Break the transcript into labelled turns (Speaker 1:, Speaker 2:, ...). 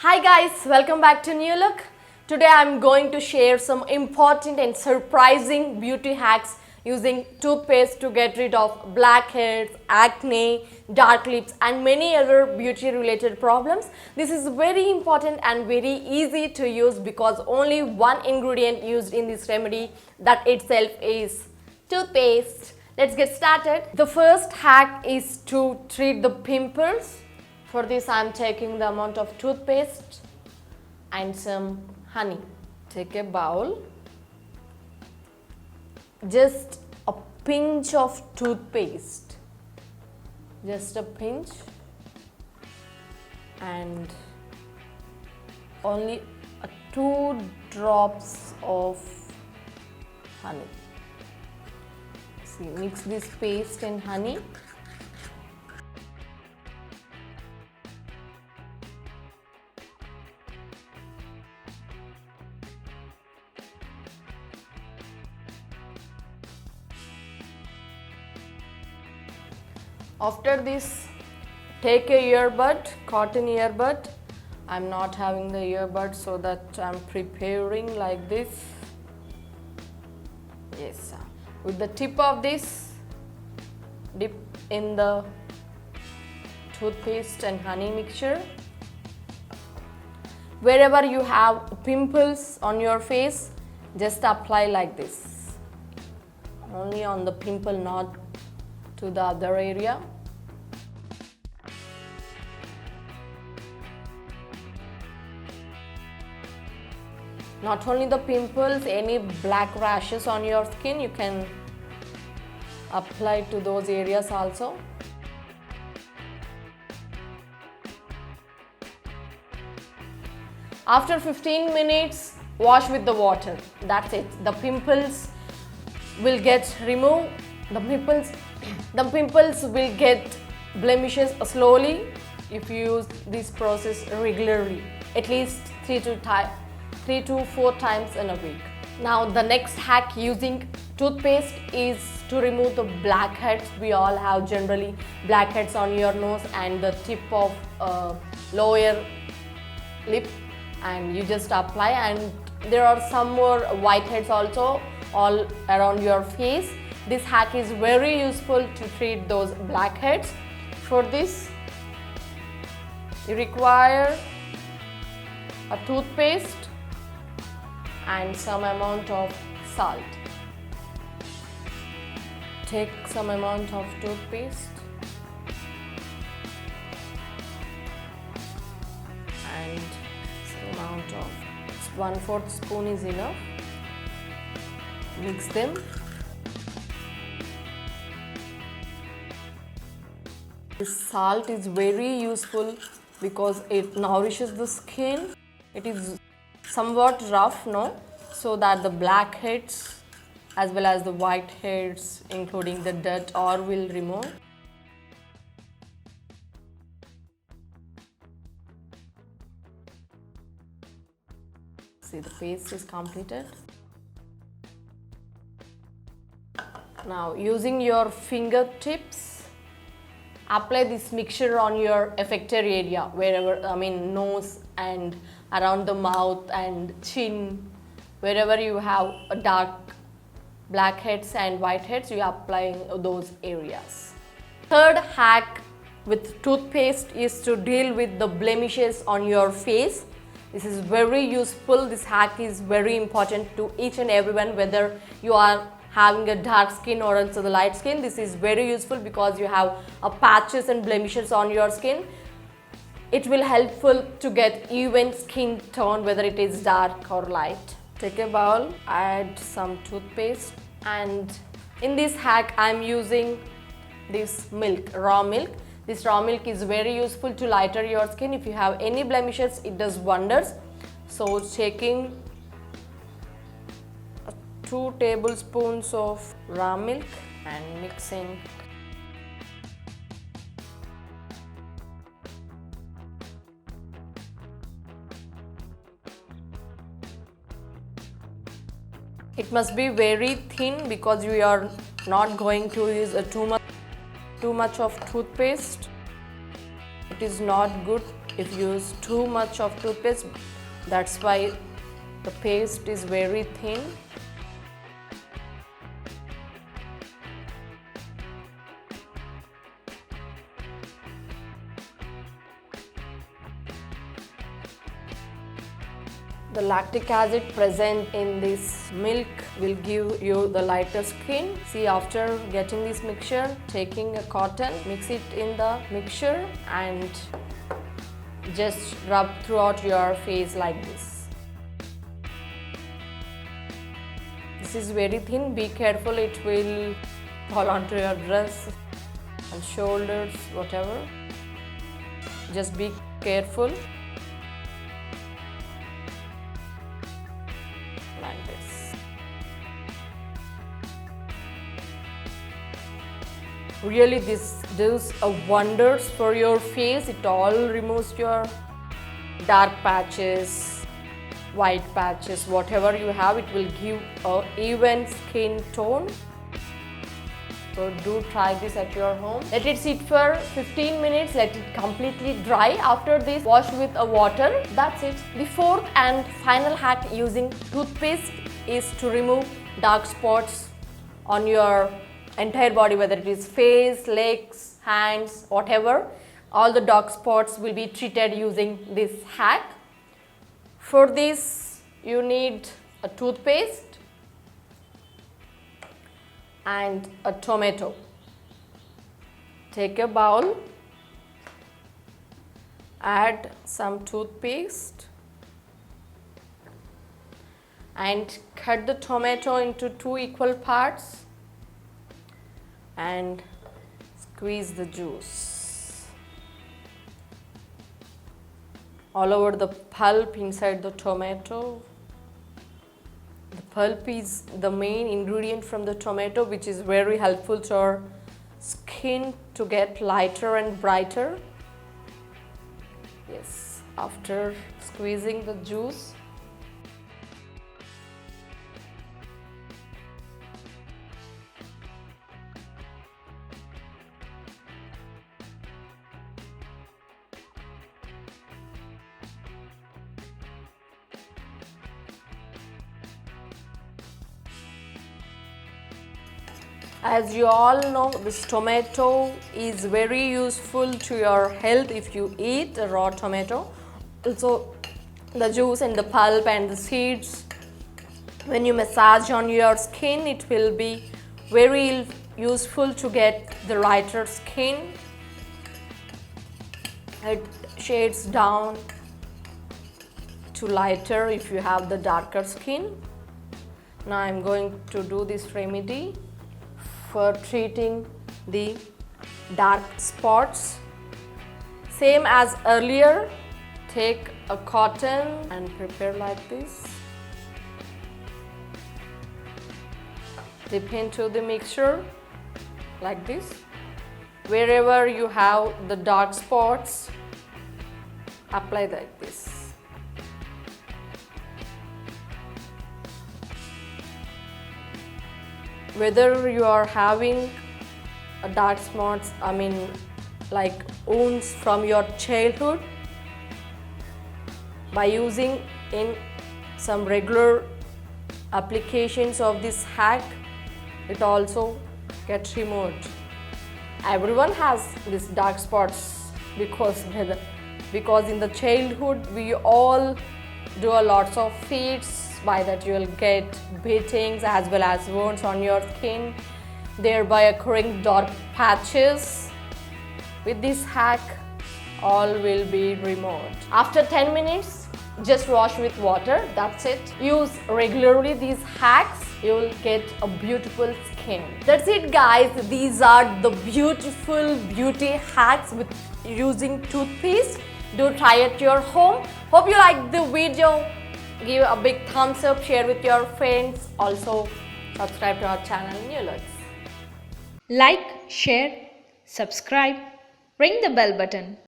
Speaker 1: Hi guys, welcome back to New Look. Today I'm going to share some important and surprising beauty hacks using toothpaste to get rid of blackheads, acne, dark lips and many other beauty related problems. This is very important and very easy to use because only one ingredient used in this remedy, that itself is toothpaste. Let's get started. The first hack is to treat the pimples. For this I am taking the amount of toothpaste and some honey. Take a bowl. Just a pinch of toothpaste. Just a pinch. And only 2 drops of honey. See, mix this paste and honey. After this, take a earbud, cotton earbud. I'm not having the earbud, so that I'm preparing like this. Yes, with the tip of this, dip in the toothpaste and honey mixture. Wherever you have pimples on your face, just apply like this. Only on the pimple, not to the other area. Not only the pimples, any black rashes on your skin, you can apply to those areas also. After 15 minutes, wash with the water. That's it. The pimples will get removed. The pimples will get blemishes slowly if you use this process regularly, at least 3 to 4 times in a week. Now the next hack using toothpaste is to remove the blackheads. We all have generally blackheads on your nose and the tip of lower lip, and you just apply, and there are some more whiteheads also all around your face. This hack is very useful to treat those blackheads. For this, you require a toothpaste and some amount of salt. Take some amount of toothpaste and some amount of 1/4 spoon is enough. Mix them. This salt is very useful because it nourishes the skin. It is somewhat rough, no? So that the blackheads as well as the whiteheads, including the dirt, all will remove. See, the paste is completed. Now, using your fingertips, apply this mixture on your affected area, wherever, nose and around the mouth and chin, wherever you have dark blackheads and whiteheads, you are applying those areas. Third hack with toothpaste is to deal with the blemishes on your face. This is very useful. This hack is very important to each and everyone, whether you are having a dark skin or also the light skin. This is very useful because you have patches and blemishes on your skin. It will helpful to get even skin tone, whether it is dark or light. Take a bowl, add some toothpaste, and in this hack I am using this milk, raw milk. This raw milk is very useful to lighten your skin. If you have any blemishes, it does wonders. So taking 2 tablespoons of raw milk and mixing. It must be very thin because we are not going to use too much of toothpaste. It is not good if you use too much of toothpaste, that's why the paste is very thin. The lactic acid present in this milk will give you the lighter skin. See, after getting this mixture, taking a cotton, mix it in the mixture and just rub throughout your face like this. This is very thin. Be careful, it will fall onto your dress and shoulders, whatever. Just be careful. Like this. Really, this does wonders for your face. It all removes your dark patches, white patches, whatever you have. It will give an even skin tone. So do try this at your home. Let it sit for 15 minutes. Let it completely dry. After this, wash with a water. That's it. The fourth and final hack using toothpaste is to remove dark spots on your entire body, whether it is face, legs, hands, whatever. All the dark spots will be treated using this hack. For this, you need a toothpaste and a tomato. Take a bowl, add some toothpaste and cut the tomato into 2 equal parts and squeeze the juice all over the pulp inside the tomato. The pulp is the main ingredient from the tomato, which is very helpful to our skin to get lighter and brighter. Yes, after squeezing the juice, as you all know, this tomato is very useful to your health if you eat a raw tomato. Also, the juice and the pulp and the seeds, when you massage on your skin, it will be very useful to get the lighter skin. It shades down to lighter if you have the darker skin. Now I'm going to do this remedy for treating the dark spots. Same as earlier, take a cotton and prepare like this. Dip into the mixture like this. Wherever you have the dark spots, apply like this. Whether you are having a dark spots, like wounds from your childhood, by using in some regular applications of this hack, it also gets removed. Everyone has these dark spots because in the childhood we all do a lots of feats. By that you will get beatings as well as wounds on your skin, thereby occurring dark patches. With this hack, all will be removed. After 10 minutes, just wash with water. That's it. Use regularly these hacks. You will get a beautiful skin. That's it, guys. These are the beautiful beauty hacks with using toothpaste. Do try at your home. Hope you liked the video. Give a big thumbs up, share with your friends. Also, subscribe to our channel NewLooks.
Speaker 2: Like, share, subscribe, ring the bell button.